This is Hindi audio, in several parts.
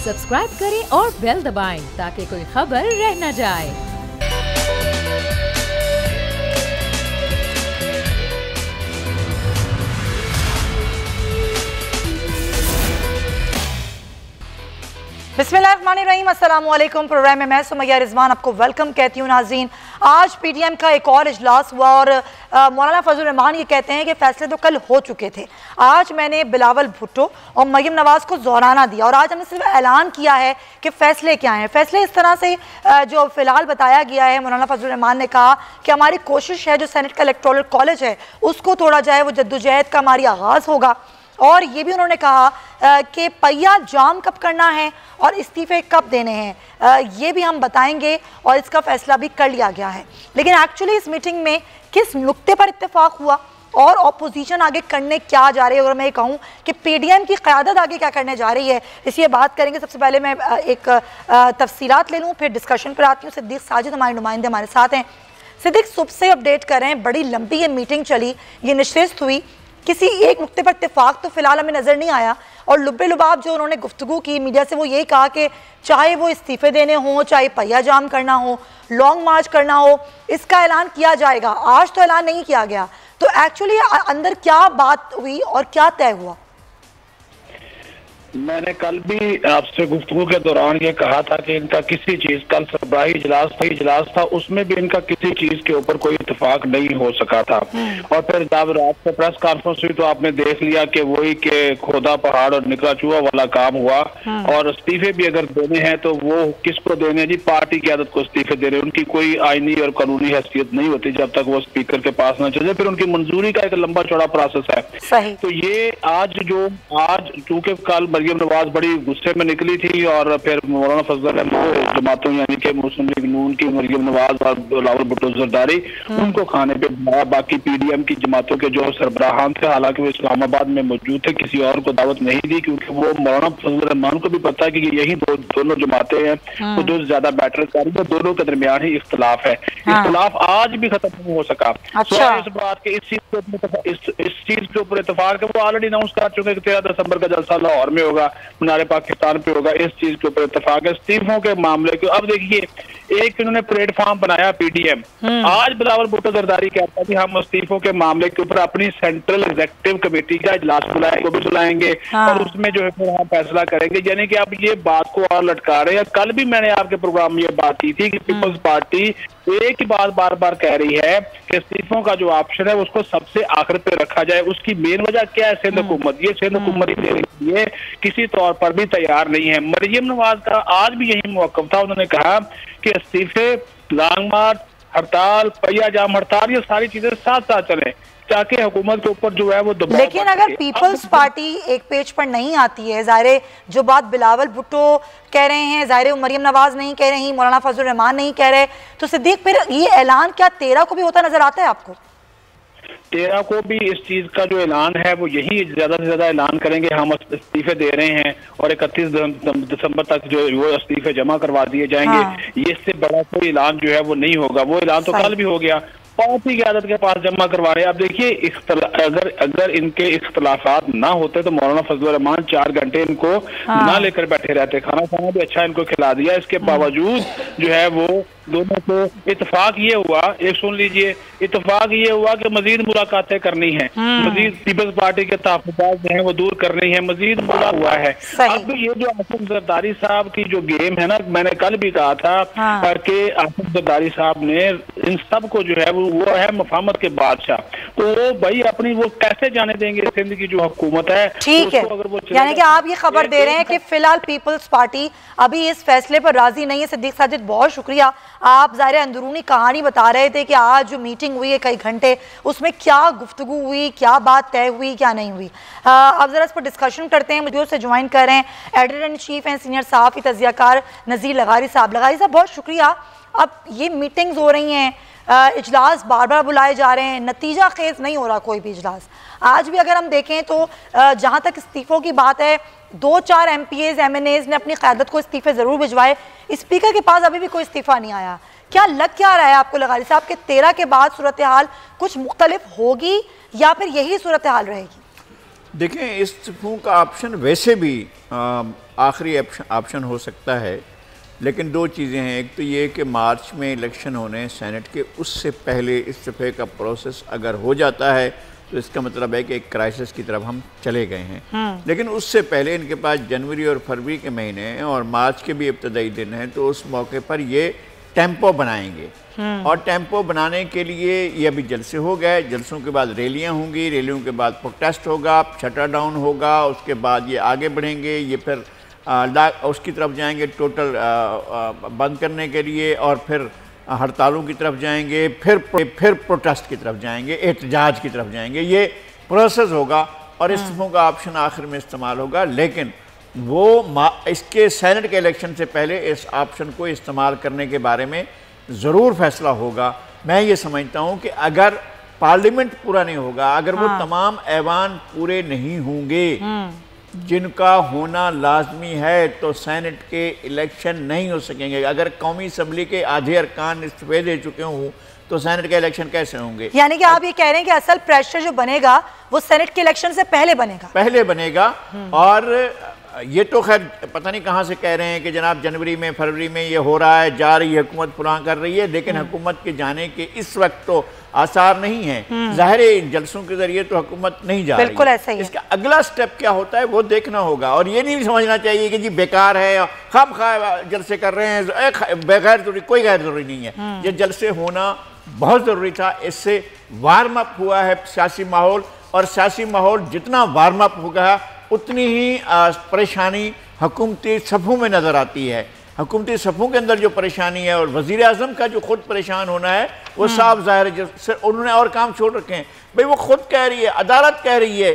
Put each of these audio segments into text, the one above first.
सब्सक्राइब करें और बेल दबाएं ताकि कोई खबर रह न जाए। बिस्मिल्लाहिर्रहमानिर्रहीम, अस्सलामुअलैकुम। प्रोग्राम में मैं सुमैया रिजवान आपको वेलकम कहती हूँ। नाज़रीन, आज पीटीएम का एक और इजलास हुआ और मौलाना फजल रहमान ये कहते हैं कि फैसले तो कल हो चुके थे। आज मैंने बिलावल भुट्टो और मरियम नवाज को ज़ोराना दिया और आज हमने सिर्फ ऐलान किया है कि फ़ैसले क्या हैं। फ़ैसले इस तरह से जो फ़िलहाल बताया गया है, मौलाना फजल रहमान ने कहा कि हमारी कोशिश है जो सेनेट का इलेक्टोरल कॉलेज है उसको तोड़ा जाए, वो जद्दोजहद का हमारी आगाज़ होगा। और ये भी उन्होंने कहा कि पहिया जाम कब करना है और इस्तीफ़े कब देने हैं, ये भी हम बताएंगे और इसका फ़ैसला भी कर लिया गया है। लेकिन एक्चुअली इस मीटिंग में किस नुक्ते पर इत्तेफाक हुआ और अपोजिशन आगे करने क्या जा रही है, अगर मैं ये कहूँ कि पीडीएम की क़यादत आगे क्या करने जा रही है, इसी बात करेंगे। सबसे पहले मैं एक तफसीलात ले लूँ, फिर डिस्कशन पर आती हूँ। सिद्दीक साजिद हमारे नुमाइंदे हमारे साथ हैं। सिद्दीक, सुबह से अपडेट करें, बड़ी लंबी ये मीटिंग चली, ये नशिस्त हुई, किसी एक नुक्ते पर इत्तेफाक तो फिलहाल हमें नज़र नहीं आया। और लुब्बे लुबाब जो उन्होंने गुफ्तगू की मीडिया से, वो यही कहा कि चाहे वो इस्तीफ़े देने हों, चाहे पहिया जाम करना हो, लॉन्ग मार्च करना हो, इसका ऐलान किया जाएगा। आज तो ऐलान नहीं किया गया, तो एक्चुअली अंदर क्या बात हुई और क्या तय हुआ? मैंने कल भी आपसे गुफ्तगू के दौरान ये कहा था कि इनका किसी चीज, कल सरबराही इजलास था, उसमें भी इनका किसी चीज के ऊपर कोई इत्तेफाक नहीं हो सका था। और फिर जब रात को प्रेस कॉन्फ्रेंस हुई तो आपने देख लिया कि वही के खोदा पहाड़ और निकला चूहा वाला काम हुआ। और इस्तीफे भी अगर देने हैं तो वो किसको देने जी? पार्टी की आदत को इस्तीफे दे रहे। उनकी कोई आईनी और कानूनी हैसियत नहीं होती जब तक वो स्पीकर के पास न चले, फिर उनकी मंजूरी का एक लंबा चौड़ा प्रोसेस है। तो ये आज चूंकि कल मरियम नवाज बड़ी गुस्से में निकली थी और फिर मौलाना फजल रहमान जमातों यानी कि मुस्लिम लीग नून की मरियम नवाज और बिलावल भुट्टो जरदारी उनको खाने पे बुलाया। बाकी पीडीएम की जमातों के जो सरबराहान थे, हालांकि वो इस्लामाबाद में मौजूद थे, किसी और को दावत नहीं दी, क्योंकि वो मौलाना फजल रहमान को भी पता है कि यही दोनों जमातें हैं वो जो ज्यादा बैटर कर रही है, दोनों के दरमियान ही इख्तलाफ है। इख्तलाफ आज भी खत्म नहीं हो सका। इस बात के इस चीज के ऊपर इत्तेफाक है। वो ऑलरेडी अनाउंस कर चुके कि 13 दिसंबर का जलसा लाहौर में होगा, मीनार पाकिस्तान पे होगा। इस चीज के ऊपर इत्तेफाक है। इस्तीफों के मामले को अब देखिए, एक इन्होंने प्लेटफॉर्म बनाया पीडीएम। आज बिलावल भुट्टो जरदारी कहता है कि हम इस्तीफों के मामले के ऊपर अपनी सेंट्रल एग्जीक्यूटिव कमेटी का इजलास बुलाएंगे और उसमें जो है फिर हम फैसला करेंगे। यानी कि अब ये बात को और लटका रहे हैं। कल भी मैंने आपके प्रोग्राम में ये बात की थी कि पीपल्स पार्टी एक ही बात बार बार कह रही है कि इस्तीफों का जो ऑप्शन है उसको सबसे आखिर पे रखा जाए। उसकी मेन वजह क्या है? सिंध हुकूमत। ये सिंध हुकूमत देने के लिए किसी तौर पर भी तैयार नहीं है। मरियम नवाज का आज भी यही मौक़िफ़ था। उन्होंने कहा कि इस्तीफे, लॉन्ग मार्च, हड़ताल, पहिया जाम हड़ताल, ये सारी चीजें साथ साथ चलें ताकि हुकूमत के ऊपर जो है वो दबाव। लेकिन अगर पीपल्स पार्टी एक पेज पर नहीं आती है, ज़ाहिर जो बात बिलावल भुट्टो कह रहे हैं, ज़ाहिर मरियम नवाज नहीं कह रही, मौलाना फजल रहमान नहीं कह रहे, तो सिद्दीक फिर ये ऐलान क्या 13 को भी होता नजर आता है आपको? 13 को भी इस चीज का जो ऐलान है वो यही ज्यादा से ज्यादा ऐलान करेंगे, हम इस्तीफे दे रहे हैं और 31 दिसंबर तक जो वो इस्तीफे जमा करवा दिए जाएंगे। ये इससे बड़ा कोई ऐलान जो है वो नहीं होगा। वो ऐलान तो कल भी हो गया, पार्टी की आदत के पास जमा करवा रहे हैं। अब देखिए, अगर इनके इख्तलाफात ना होते तो मौलाना फजल रहमान 4 घंटे इनको ना लेकर बैठे रहते। खाना खाना भी अच्छा इनको खिला दिया। इसके बावजूद जो है वो दोनों को इत्तेफाक ये हुआ, एक सुन लीजिए, इत्तेफाक ये हुआ कि मजीद मुलाकातें करनी है, मजीद पीपल्स पार्टी के तहफ़्फ़ुज़ात जो है वो दूर करनी है, मजीद बुरा हुआ है। अब ये जो आसिफ जरदारी साहब की जो गेम है ना, मैंने कल भी कहा था कि आसिफ जरदारी साहब ने इन सब को जो है वो है मफाहमत के बादशाह। तो वो भाई अपनी वो कैसे जाने देंगे सिंध की जो हुकूमत है। ठीक है, यानी कि आप ये खबर दे रहे हैं कि फिलहाल पीपल्स पार्टी अभी इस फैसले पर राजी नहीं है। सिद्दीक साजिद, बहुत शुक्रिया। आप ज़ाहिर अंदरूनी कहानी बता रहे थे कि आज जो मीटिंग हुई है कई घंटे, उसमें क्या गुफ्तगू हुई, क्या बात तय हुई, क्या नहीं हुई। अब ज़रा इस पर डिस्कशन करते हैं। मुझे उससे ज्वाइन कर रहे हैं एडिटर इन चीफ हैं, सीनियर सहाफ़ी तज़कियाकार नज़ीर लगारी साहब। लगारी साहब, बहुत शुक्रिया। अब ये मीटिंग्स हो रही हैं, इजलास बार बार बुलाए जा रहे हैं, नतीजा खेज नहीं हो रहा कोई भी इजलास। आज भी अगर हम देखें तो जहाँ तक इस्तीफ़ों की बात है, 2-4 MPAs MNAs ने अपनी क़यादत को इस्तीफ़े ज़रूर भिजवाए, स्पीकर के पास अभी भी कोई इस्तीफ़ा नहीं आया। क्या लग क्या रहा है आपको लगारी साहब कि 13 के बाद सूरत हाल कुछ मुख्तलिफ होगी या फिर यही सूरत हाल रहेगी? देखें, इस्तीफों का ऑप्शन वैसे भी आखिरी ऑप्शन हो सकता है, लेकिन दो चीज़ें हैं। एक तो ये कि मार्च में इलेक्शन होने सेनेट के, उससे पहले इस्तीफ़े का प्रोसेस अगर हो जाता है तो इसका मतलब है कि एक क्राइसिस की तरफ हम चले गए हैं। लेकिन उससे पहले इनके पास जनवरी और फरवरी के महीने और मार्च के भी इब्तदाई दिन हैं, तो उस मौके पर ये टेम्पो बनाएंगे। और टेम्पो बनाने के लिए ये अभी जलसे हो गए, जलसों के बाद रैलियाँ होंगी, रैलियों के बाद प्रोटेस्ट होगा, शटर डाउन होगा, उसके बाद ये आगे बढ़ेंगे, ये फिर उसकी तरफ जाएंगे टोटल बंद करने के लिए, और फिर हड़तालों की तरफ जाएंगे, फिर प्रोटेस्ट की तरफ जाएंगे, एहतजाज की तरफ जाएंगे। ये प्रोसेस होगा और इस्तीफों का ऑप्शन आखिर में इस्तेमाल होगा। लेकिन वो इसके सेनेट के इलेक्शन से पहले इस ऑप्शन को इस्तेमाल करने के बारे में ज़रूर फैसला होगा। मैं ये समझता हूँ कि अगर पार्लियामेंट पूरा नहीं होगा, अगर वो तमाम ऐवान पूरे नहीं होंगे जिनका होना लाजमी है, तो सेनेट के इलेक्शन नहीं हो सकेंगे। अगर कौमी असम्बली के आधे अरकान इस्तीफे दे चुके हों तो सेनेट के इलेक्शन कैसे होंगे? यानी कि आप ये कह रहे हैं कि असल प्रेशर जो बनेगा वो सेनेट के इलेक्शन से पहले बनेगा। और ये तो खैर पता नहीं कहाँ से कह रहे हैं कि जनाब जनवरी में फरवरी में ये हो रहा है, जा रही है हुकूमत, फलां कर रही है, लेकिन हुकूमत के जाने के इस वक्त तो आसार नहीं है। ज़ाहिर है इन जलसों के जरिए तो हुकूमत नहीं जा रही। बिल्कुल ऐसा ही है। इसका अगला स्टेप क्या होता है वो देखना होगा। और ये नहीं समझना चाहिए कि जी बेकार है, खाम खा जलसे कर रहे हैं, बगैर जरूरी, कोई गैर जरूरी नहीं है। ये जलसे होना बहुत ज़रूरी था। इससे वार्म अप हुआ है सियासी माहौल, और सियासी माहौल जितना वार्म अप होगा उतनी ही परेशानी हुकूमती सफ़ों में नज़र आती है। हुकूमती सफ़ों के अंदर जो परेशानी है, और वज़ीर आज़म का जो खुद परेशान होना है वो साफ ज़ाहिर है। उन्होंने और काम छोड़ रखे हैं। भाई वो खुद कह रही है, अदालत कह रही है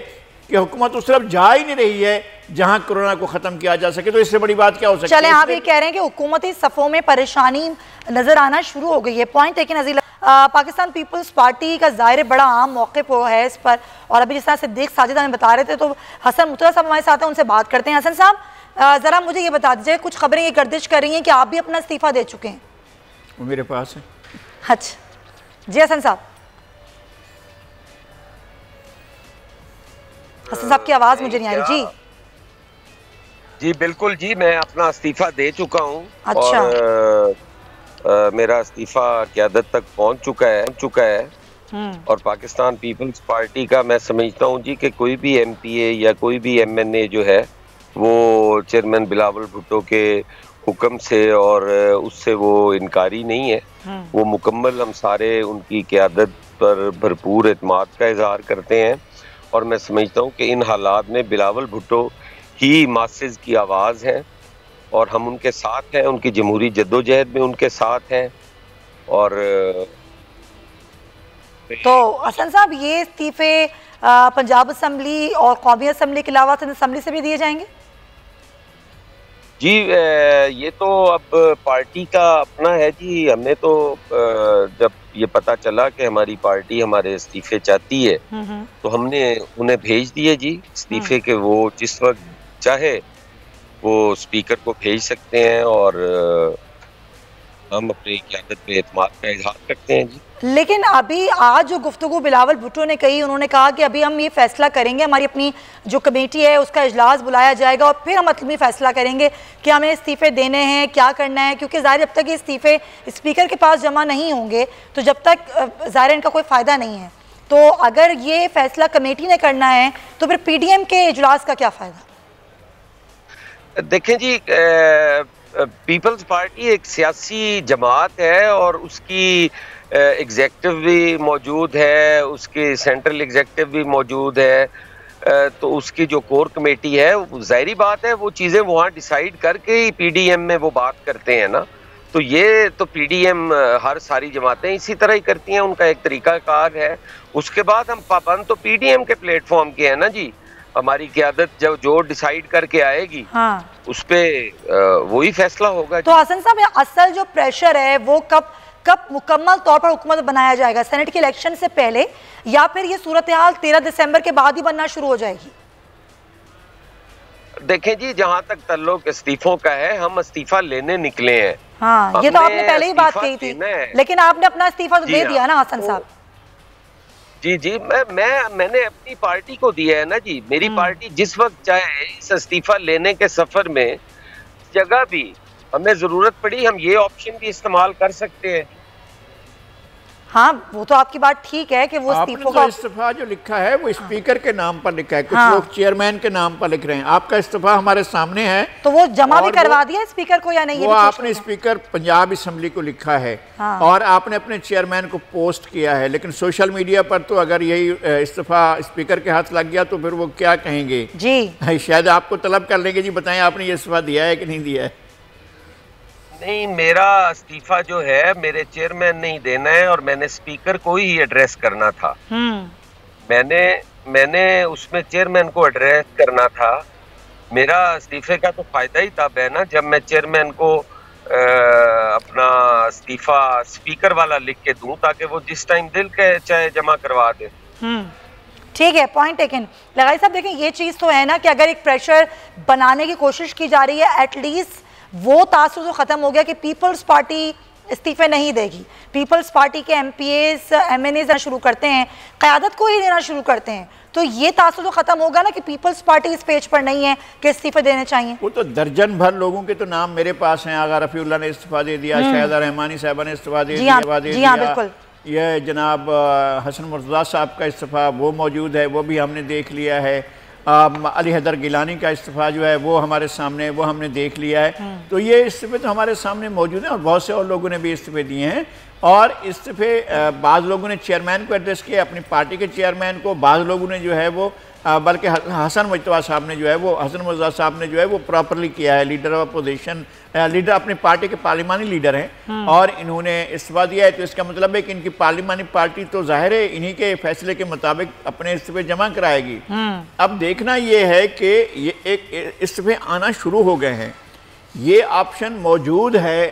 कि हुकूमत उस तरफ जा ही नहीं रही है जहाँ कोरोना को ख़त्म किया जा सके, तो इससे बड़ी बात क्या हो सकती है? चले, आप ये कह रहे हैं कि हुकूमती सफ़ों में परेशानी नज़र आना शुरू हो गई है, पॉइंट लेकिन अजील पाकिस्तान पीपल्स पार्टी का ज़ाहिर बड़ा आम मौक़िफ़ है इस पर। और अभी जिस तरह सिद्दीक साजिद हमें बता रहे थे, तो हसन मुतला साहब हमारे साथ हैं, उनसे बात करते हैं। हसन साहब ज़रा मुझे ये बता दीजिए, कुछ खबरें ये गर्दिश कर रही हैं कि आप भी अपना इस्तीफ़ा दे चुके हैं। वो मेरे पास है। अच्छा जी हसन साहब, हसन साहब की आवाज़ मुझे नहीं आ रही। जी बिल्कुल जी, मैं अपना इस्तीफा दे चुका हूँ। अच्छा। और मेरा इस्तीफा क़यादत तक पहुँच चुका है। और पाकिस्तान पीपल्स पार्टी का मैं समझता हूँ जी कि कोई भी MPA या कोई भी MNA जो है वो चेयरमैन बिलावल भुट्टो के हुक्म से और उससे वो इनकारी नहीं है। वो मुकम्मल हम सारे उनकी क़यादत पर भरपूर एतमाद का इजहार करते हैं। और मैं समझता हूँ कि इन हालात में बिलावल भुट्टो ही मासेस की आवाज़ हैं, और हम उनके साथ हैं, उनकी जमहूरी जद्दोजहद में उनके साथ हैं। और तो हसन साहब, ये इस्तीफे पंजाब असम्बली और कौमी असम्बली के अलावा सिंध असम्बली से भी दिए जाएंगे? जी ये तो अब पार्टी का अपना है जी। हमने तो जब ये पता चला कि हमारी पार्टी हमारे इस्तीफे चाहती है तो हमने उन्हें भेज दिए जी इस्तीफे के। वो जिस वक्त चाहे वो स्पीकर को भेज सकते हैं, और हम अपनी क़यादत पे एतमाद का इजहार करते हैं जी। लेकिन अभी आज जो गुफ्तगू बिलावल भुट्टो ने कही, उन्होंने कहा कि अभी हम ये फैसला करेंगे, हमारी अपनी जो कमेटी है उसका इजलास बुलाया जाएगा और फिर हम अतमी फैसला करेंगे कि हमें इस्तीफे देने हैं, क्या करना है। क्योंकि ज़ाहिर जब तक ये इस्तीफे स्पीकर के पास जमा नहीं होंगे तो जब तक ज़ाहिर इनका कोई फ़ायदा नहीं है। तो अगर ये फैसला कमेटी ने करना है तो फिर PDM के इजलास का क्या फ़ायदा? देखें जी, पीपल्स पार्टी एक सियासी जमात है और उसकी एग्जेक्टिव भी मौजूद है, उसकी सेंट्रल एग्जेक्टिव भी मौजूद है। तो उसकी जो कोर कमेटी है, ज़ाहिरी बात है वो चीज़ें वहाँ डिसाइड करके ही PDM में वो बात करते हैं ना। तो ये तो PDM हर सारी जमातें इसी तरह ही करती हैं, उनका एक तरीक़ाकार है। उसके बाद हम पाबंद तो PDM के प्लेटफॉर्म के हैं ना जी। हमारी क़यादत जब जो डिसाइड करके आएगी, हाँ, उस पर वही फैसला होगा। तो हसन साहब, असल जो प्रेशर है वो कब मुकम्मल तौर पर हुकूमत बनाया जाएगा? सेनेट के इलेक्शन से पहले, या फिर ये सूरत हाल 13 दिसंबर के बाद ही बनना शुरू हो जाएगी? देखें जी, जहां तक तल्लुक इस्तीफों का है, हम इस्तीफा लेने निकले हैं। हाँ, ये तो आपने पहले ही बात कही थी, लेकिन आपने अपना इस्तीफा तो दे दिया ना हसन साहब। जी जी, मैंने अपनी पार्टी को दिया है ना जी। मेरी पार्टी जिस वक्त चाहे इस इस्तीफा लेने के सफर में जगह भी हमें जरूरत पड़ी, हम ये ऑप्शन भी इस्तेमाल कर सकते हैं। हाँ, वो तो आपकी बात ठीक है कि वो इस्तीफा जो लिखा है वो स्पीकर के नाम पर लिखा है, कुछ लोग चेयरमैन के नाम पर लिख रहे हैं। आपका इस्तीफा हमारे सामने है, तो वो जमा भी करवा दिया स्पीकर को या नहीं? वो आपने स्पीकर पंजाब असेंबली को लिखा है और आपने अपने चेयरमैन को पोस्ट किया है, लेकिन सोशल मीडिया पर तो अगर यही इस्तीफा स्पीकर के हाथ लग गया तो फिर वो क्या कहेंगे जी? शायद आपको तलब कर लेंगे, जी बताएं आपने ये इस्तीफा दिया है कि नहीं दिया है? नहीं, मेरा इस्तीफा जो है मेरे चेयरमैन ने ही देना है और मैंने स्पीकर को ही एड्रेस करना था। मैंने उसमें चेयरमैन को एड्रेस करना था। मेरा इस्तीफे का तो फायदा ही तब है ना जब मैं चेयरमैन को अपना इस्तीफा स्पीकर वाला लिख के दूं, ताकि वो जिस टाइम दिल के चाहे जमा करवा दे। ठीक है, पॉइंट टेकन। लगाई साहब देखें, ये चीज तो है ना कि अगर एक प्रेशर बनाने की कोशिश की जा रही है, एटलीस्ट वो तासुर तो खत्म हो गया कि पीपल्स पार्टी इस्तीफे नहीं देगी। पीपल्स पार्टी के एमपीएस एमएनए देना शुरू करते हैं, क़यादत को ही देना शुरू करते हैं, तो ये तासुर तो खत्म होगा ना कि पीपल्स पार्टी इस पेज पर नहीं है कि इस्तीफे देने चाहिए। वो तो दर्जन भर लोगों के तो नाम मेरे पास हैं। आगा रफीउल्लाह ने इस्तीफा दे दिया, शाहिदा रहमानी साहबा ने इस्तीफा दे दिया, बिल्कुल। ये जनाब हसन मुर्तज़ा साहब का इस्तीफा वो मौजूद है, वो भी हमने देख लिया है। अली हैदर गिलानी का इस्तीफा जो है वो हमारे सामने, वो हमने देख लिया है। तो ये इस्तीफे तो हमारे सामने मौजूद हैं और बहुत से और लोगों ने भी इस्तीफे दिए हैं। और इस्तीफे बाज़ लोगों ने चेयरमैन को एड्रेस किया, अपनी पार्टी के चेयरमैन को, बाज़ लोगों ने जो है वो बल्कि हसन मुर्तज़ा साहब ने जो है वो प्रॉपरली किया है। लीडर ऑफ अपोजिशन, लीडर अपनी पार्टी के पार्लिमानी लीडर हैं और इन्होंने इस्तीफा दिया है, तो इसका मतलब है कि इनकी पार्लिमानी पार्टी तो जाहिर है इन्हीं के फैसले के मुताबिक अपने इस्तीफे जमा कराएगी। अब देखना ये है कि ये एक इस्तीफे आना शुरू हो गए हैं। ये ऑप्शन मौजूद है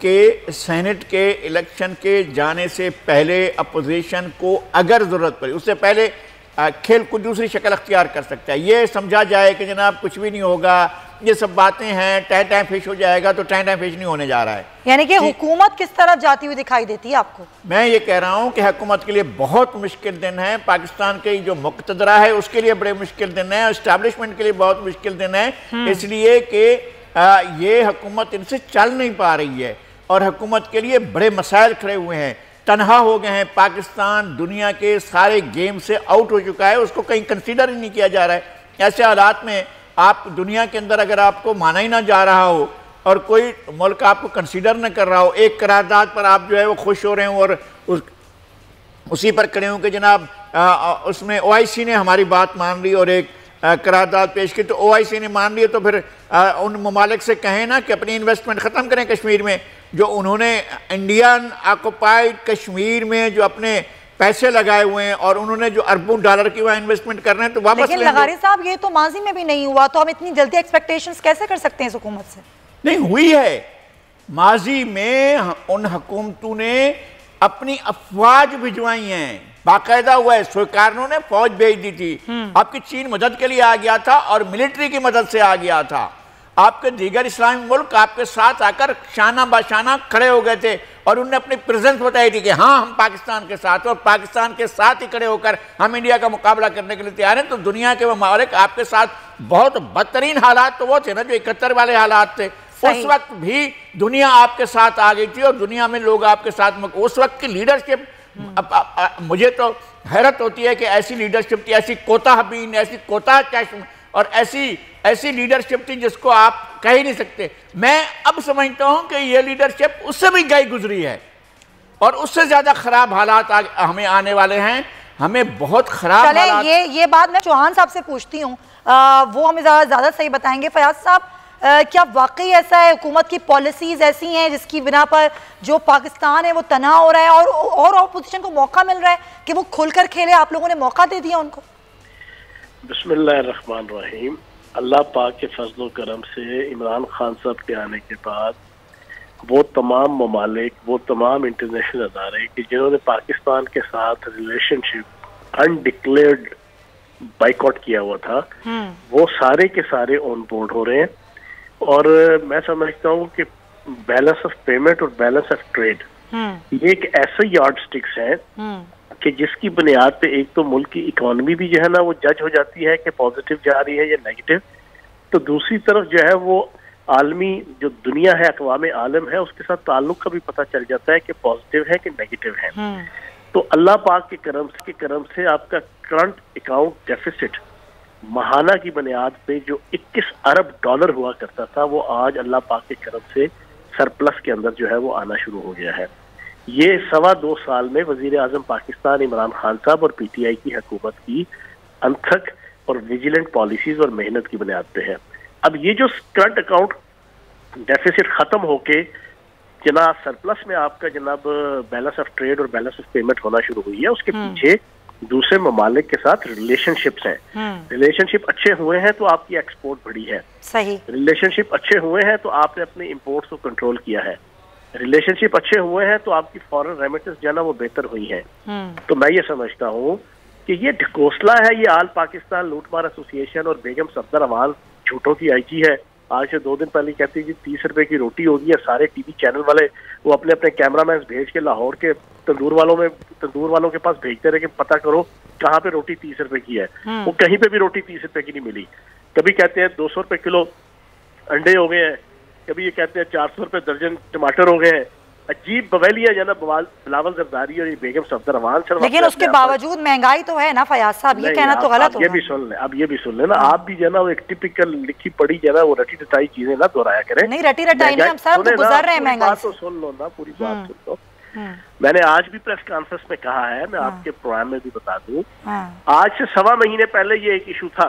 कि सेनेट के इलेक्शन के जाने से पहले अपोजिशन को अगर ज़रूरत पड़े, उससे पहले खेल को दूसरी शक्ल अख्तियार कर सकता है। ये समझा जाए कि जनाब कुछ भी नहीं होगा, ये सब बातें हैं, टाइम फिश हो जाएगा, तो टाइम फिश नहीं होने जा रहा है। यानी कि हुकूमत किस तरह जाती हुई दिखाई देती है आपको? मैं ये कह रहा हूँ कि हुकूमत के लिए बहुत मुश्किल दिन है, पाकिस्तान के जो मुक़तदरा है उसके लिए बड़े मुश्किल दिन है, एस्टैब्लिशमेंट के लिए बहुत मुश्किल दिन है, इसलिए कि ये हुकूमत इनसे चल नहीं पा रही है और हुकूमत के लिए बड़े मसाइल खड़े हुए हैं। तनहा हो गए हैं, पाकिस्तान दुनिया के सारे गेम से आउट हो चुका है, उसको कहीं कंसीडर ही नहीं किया जा रहा है। ऐसे हालात में आप दुनिया के अंदर अगर आपको माना ही ना जा रहा हो और कोई मुल्क आपको कंसीडर न कर रहा हो, एक करारदाद पर आप जो है वो खुश हो रहे हो और उसी पर खड़े हो कि जनाब उसमें OIC ने हमारी बात मान ली और एक करारदाद पेश की, तो OIC ने मान ली, तो फिर उन ममालिक से कहें ना कि अपनी इन्वेस्टमेंट ख़त्म करें कश्मीर में। जो उन्होंने इंडियन ऑक्युपाइड कश्मीर में जो अपने पैसे लगाए हुए हैं और उन्होंने जो अरबों डॉलर की वहाँ इन्वेस्टमेंट कर रहे हैं, तो वापस लेकिन लगारी साहब ये तो माजी में भी नहीं हुआ, तो हम इतनी जल्दी एक्सपेक्टेशंस कैसे कर सकते हैं इस हुकूमत से? नहीं हुई है, माजी में उन हुकूमतों ने अपनी अफवाज भिजवाई हैं, बाकायदा हुआ है, सरकारों ने फौज भेज दी थी। आपकी चीन मदद के लिए आ गया था और मिलिट्री की मदद से आ गया था। आपके दीगर इस्लामी मुल्क आपके साथ आकर शाना बाशाना खड़े हो गए थे और उन्होंने अपनी प्रेजेंस बताई थी कि हाँ हम पाकिस्तान के साथ, और पाकिस्तान के साथ ही खड़े होकर हम इंडिया का मुकाबला करने के लिए तैयार हैं। तो दुनिया के ममालिक आपके साथ बहुत बदतरीन हालात तो वो थे ना जो 71 वाले हालात थे, उस वक्त भी दुनिया आपके साथ आ गई थी और दुनिया में लोग आपके साथ, उस वक्त की लीडरशिप मुझे तो हैरत होती है कि ऐसी लीडरशिप थी, ऐसी कोताहबीन, ऐसी कोताह चश्म और ऐसी लीडरशिप थी जिसको आप कह ही नहीं सकते। मैं अब समझता हूं कि ये लीडरशिप उससे भी गई गुजरी है और उससे ज्यादा खराब हालात हमें आने वाले हैं, हमें बहुत खराब हालात। ये बात मैं चौहान साहब से पूछती हूँ, वो हमें ज्यादा सही बताएंगे। फयाज साहब, क्या वाकई ऐसा है, हुकूमत की पॉलिसीज ऐसी हैं जिसकी बिना पर जो पाकिस्तान है वो तनहा हो रहा है और ऑपोजिशन को मौका मिल रहा है कि वो खुलकर खेले? आप लोगों ने मौका दे दिया उनको? बिस्मिल्लाहिर्रहमानिर्रहीम। अल्लाह पाक के फजल व करम से इमरान खान साहब के आने के बाद वो तमाम ममालिक, वो तमाम इंटरनेशनल अदारे कि जिन्होंने पाकिस्तान के साथ रिलेशनशिप अनडिक्लेयर्ड बाइकआउट किया हुआ था, वो सारे के सारे ऑन बोर्ड हो रहे हैं। और मैं समझता हूँ कि बैलेंस ऑफ पेमेंट और बैलेंस ऑफ ट्रेड ये एक ऐसा यार्ड स्टिक्स है कि जिसकी बुनियाद पे एक तो मुल्क की इकोनॉमी भी जो है ना वो जज हो जाती है कि पॉजिटिव जा रही है या नेगेटिव, तो दूसरी तरफ जो है वो आलमी जो दुनिया है, अक़वाम आलम है, उसके साथ ताल्लुक का भी पता चल जाता है कि पॉजिटिव है कि नेगेटिव है। तो अल्लाह पाक के करम से आपका करंट अकाउंट डेफिसिट महाना की बुनियाद पे जो 21 अरब डॉलर हुआ करता था, वो आज अल्लाह पाक के करम से सरप्लस के अंदर जो है वो आना शुरू हो गया है। ये 2.25 साल में वजीर आजम पाकिस्तान इमरान खान साहब और PTI की हुकूमत की अनथक और विजिलेंट पॉलिसीज और मेहनत की बुनियाद पे है। अब ये जो करंट अकाउंट डेफिसिट खत्म होके जनाब सरप्लस में आपका जनाब बैलेंस ऑफ ट्रेड और बैलेंस ऑफ पेमेंट होना शुरू हुई है, उसके पीछे दूसरे ममालिक के साथ रिलेशनशिप्स हैं। रिलेशनशिप अच्छे हुए हैं तो आपकी एक्सपोर्ट बढ़ी है, सही। रिलेशनशिप अच्छे हुए हैं तो आपने अपने इंपोर्ट्स को कंट्रोल किया है, रिलेशनशिप अच्छे हुए हैं तो आपकी फॉरेन रेमिटेंस जो है ना वो बेहतर हुई है। तो मैं ये समझता हूँ कि ये ढकोसला है, ये आल पाकिस्तान लूटमार एसोसिएशन और बेगम सफदर अवान झूठों की IG है। आज से 2 दिन पहले कहती है जी 30 रुपए की रोटी होगी, और सारे TV चैनल वाले वो अपने अपने कैमरामैन भेज के लाहौर के तंदूर वालों के पास भेजते रहे कि पता करो कहाँ पे रोटी 30 रुपए की है। वो कहीं पे भी रोटी 30 रुपए की नहीं मिली। कभी कहते हैं 200 रुपए किलो अंडे हो गए हैं, कभी ये कहते हैं 400 रुपए दर्जन टमाटर हो गए हैं। अजीब बवेलियां जो ना बिलावल जरदारी और ये बेगम सफदर अवान। लेकिन उसके बावजूद महंगाई तो है ना फयाज साहब, ये कहना तो गलत होगा। ये भी सुन ले, अब ये भी सुन ले ना, आप भी जो ना वो एक टिपिकल लिखी पड़ी जो ना वो रटी रटाई चीजें ना दोहराया करें। नहीं रटी रटाई नहीं, हम सब तो गुजर रहे हैं महंगाई से। तो सुन लो ना, पूरी बात सुन लो। मैंने आज भी प्रेस कॉन्फ्रेंस में कहा है, मैं आपके प्रोग्राम में भी बता दूं, आज से 1.25 महीने पहले ये एक इशू था।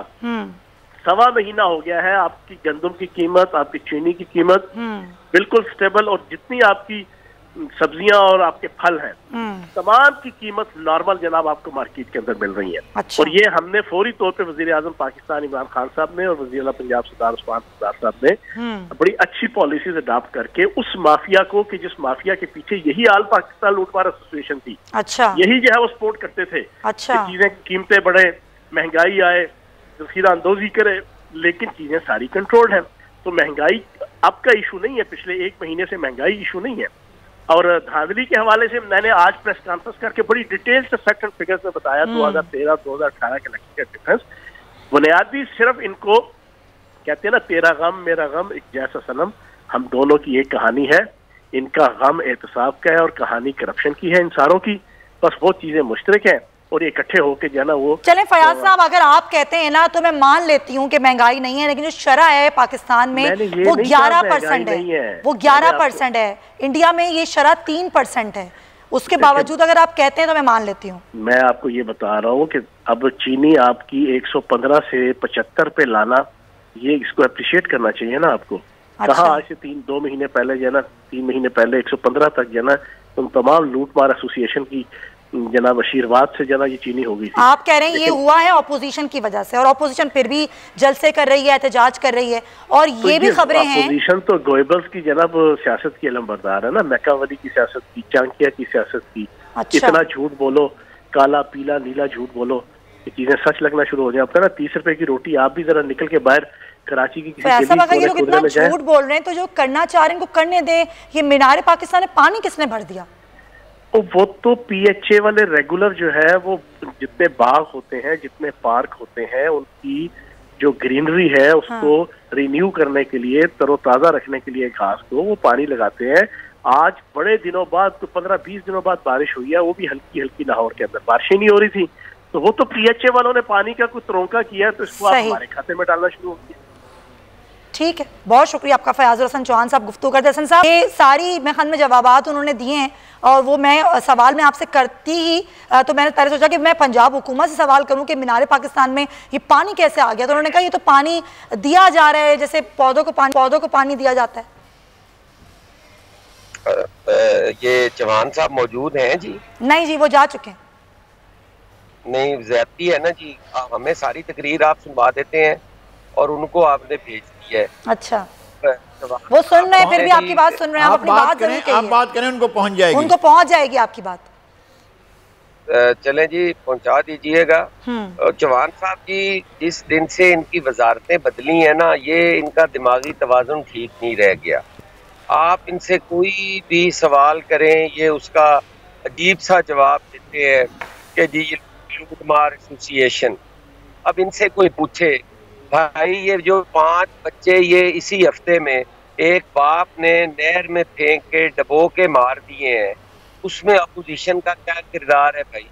1.25 महीना हो गया है, आपकी गंदम की कीमत, आपकी चीनी की कीमत बिल्कुल स्टेबल, और जितनी आपकी सब्जियां और आपके फल हैं तमाम की कीमत नॉर्मल जनाब आपको मार्केट के अंदर मिल रही है। अच्छा। और ये हमने फौरी तौर पे वजीर आजम पाकिस्तान इमरान खान साहब ने और वजीर आला पंजाब सरदार उस्मान सरदार साहब ने बड़ी अच्छी पॉलिसीज अडॉप्ट करके उस माफिया को, कि जिस माफिया के पीछे यही आल पाकिस्तान लूटमार एसोसिएशन थी, अच्छा, यही जो है वो सपोर्ट करते थे। अच्छा। चीजें कीमतें बढ़े, महंगाई आए, जखीरा अंदोजी करे, लेकिन चीजें सारी कंट्रोल्ड है। तो महंगाई आपका इशू नहीं है, पिछले 1 महीने से महंगाई इशू नहीं है। और धांधली के हवाले से मैंने आज प्रेस कॉन्फ्रेंस करके बड़ी डिटेल से फैक्ट एंड फिगर्स में बताया 2013-2018 के इलेक्शन का डिफरेंस। बुनियादी सिर्फ इनको कहते हैं ना, तेरा गम मेरा गम एक जैसा सनम, हम दोनों की एक कहानी है। इनका गम एहतसाब का है और कहानी करप्शन की है इंसानों की, बस वो चीजें मुश्तरक हैं और ये इकट्ठे होके जो है ना वो। चलें फयाज साहब, अगर आप कहते हैं ना तो मैं मान लेती हूँ कि महंगाई नहीं है, लेकिन जो शरह है पाकिस्तान में वो 11% है, वो 11% है। इंडिया में ये शरह 3% है। उसके बावजूद अगर आप कहते हैं तो मैं मान लेती हूँ। मैं आपको ये बता रहा हूँ कि अब चीनी आपकी 115 से 75 पे लाना, ये इसको अप्रिशिएट करना चाहिए ना आपको। अच्छा। कहाँ आज से 2 महीने पहले जो है ना, 3 महीने पहले 115 तक जो है ना तुम तमाम लूटमार एसोसिएशन की जनाब आशीर्वाद से जना ये चीनी हो गई थी। आप कह रहे हैं ये हुआ है ऑपोजिशन की वजह से, और ऑपोजिशन फिर भी जलसे कर रही है, एहतजाज कर रही है, और ये भी खबरें हैं। ऑपोजिशन तो गोएबल्स की जनाब सियासत की अलमबरदार है ना, मैकावली की सियासत की, चाणक्य की सियासत की। अच्छा। इतना झूठ बोलो, काला पीला नीला झूठ बोलो, ये चीजें सच लगना शुरू हो जाए। आपका ना 30 रुपए की रोटी, आप भी जरा निकल के बाहर कराची की अगर ये लोग इतना झूठ बोल रहे हैं तो जो करना चाह रहे हैं उनको करने दें। ये मीनार पाकिस्तान में पानी किसने भर दिया? वो तो PHA वाले रेगुलर जो है वो जितने बाग होते हैं, जितने पार्क होते हैं, उनकी जो ग्रीनरी है उसको रिन्यू करने के लिए, तरोताजा रखने के लिए घास को वो पानी लगाते हैं। आज बड़े दिनों बाद, तो 15-20 दिनों बाद बारिश हुई है, वो भी हल्की हल्की लाहौर के अंदर, बारिशें नहीं हो रही थी, तो वो तो PHA वालों ने पानी का कुछ तरोंका किया है, तो इसको आप हमारे खाते में डालना शुरू हो गया। ठीक है, बहुत शुक्रिया आपका फयाजुल हसन चौहान साहब गुफ्तगू करते। हसन साहब, ये सारी मैं ख्याल में जवाबात उन्होंने दिए हैं, और वो मैं सवाल में आपसे करती ही तो मैंने पहले सोचा कि मैं पंजाब हुकूमत से सवाल करूं कि मीनार पाकिस्तान में ये पानी कैसे आ गया, तो उन्होंने कहा ये तो पानी दिया जा रहा है, जैसे पौधों को पानी दिया जाता है। ये चौहान साहब मौजूद हैं जी? नहीं जी, वो जा चुके हैं। नहीं, ज्यादती है ना जी, हमें सारी तकरीर आप सुनवा देते हैं और उनको आपने भेज दिया है। अच्छा, वो सुन रहे हैं, फिर भी आपकी बात सुन रहे हैं, आप अपनी बात करें, आप बात करें, उनको पहुंच जाएगी आपकी बात। चलें जी, पहुंचा दीजिएगा। चौहान साहब जी, जिस दिन से इनकी वजारतें बदली है ना, ये इनका दिमागी तवाज़ुन ठीक नहीं रह गया। आप इनसे कोई भी सवाल करें, ये उसका अजीब सा जवाब देते हैं। कि जी लूट मार एसोसिएशन। अब इनसे कोई पूछे भाई ये जो 5 बच्चे ये इसी हफ्ते में एक बाप ने नहर में फेंक के डबो के मार दिए हैं, उसमें अपोजिशन का क्या किरदार है भाई?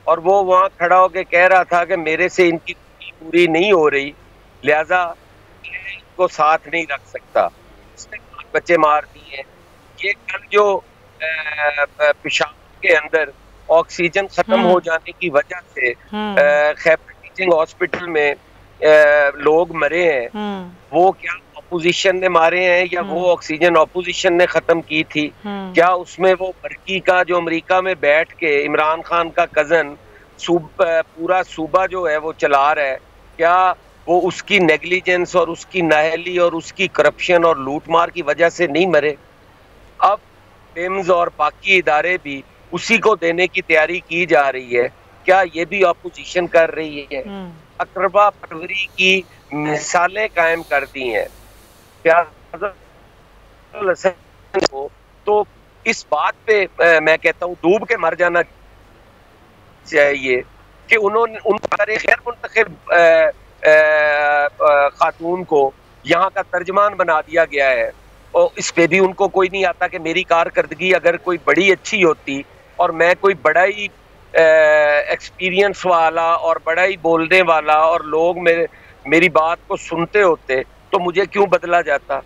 और वो वहाँ खड़ा होके कह रहा था कि मेरे से इनकी पूरी नहीं हो रही, लिहाजा इनको साथ नहीं रख सकता। उसने 5 बच्चे मार दिए। ये कल जो पेशाब के अंदर ऑक्सीजन खत्म हो जाने की वजह से खैबर टीचिंग हॉस्पिटल में लोग मरे हैं, वो क्या अपोजिशन ने मारे हैं या वो ऑक्सीजन अपोजिशन ने खत्म की थी? क्या उसमें वो बरकी का जो अमेरिका में बैठ के इमरान खान का कजन पूरा सूबा जो है वो चला रहा है, क्या वो उसकी नेग्लिजेंस और उसकी नाअहली और उसकी करप्शन और लूटमार की वजह से नहीं मरे? अब बिम्स और बाकी इदारे भी उसी को देने की तैयारी की जा रही है। क्या ये भी अपोजिशन कर रही है? अकरबा परवरी की मिसालें कायम कर दी हैं क्या को? तो इस बात पे मैं कहता हूँ डूब के मर जाना चाहिए कि उन्होंने उन पर गैर मुंतखब खातून को यहाँ का तर्जमान बना दिया गया है, और इस पे भी उनको कोई नहीं आता कि मेरी कारकर्दगी अगर कोई बड़ी अच्छी होती और मैं कोई बड़ा ही एक्सपीरियंस वाला और बड़ा ही बोलने वाला और लोग मेरी बात को सुनते होते तो मुझे क्यों बदला जाता?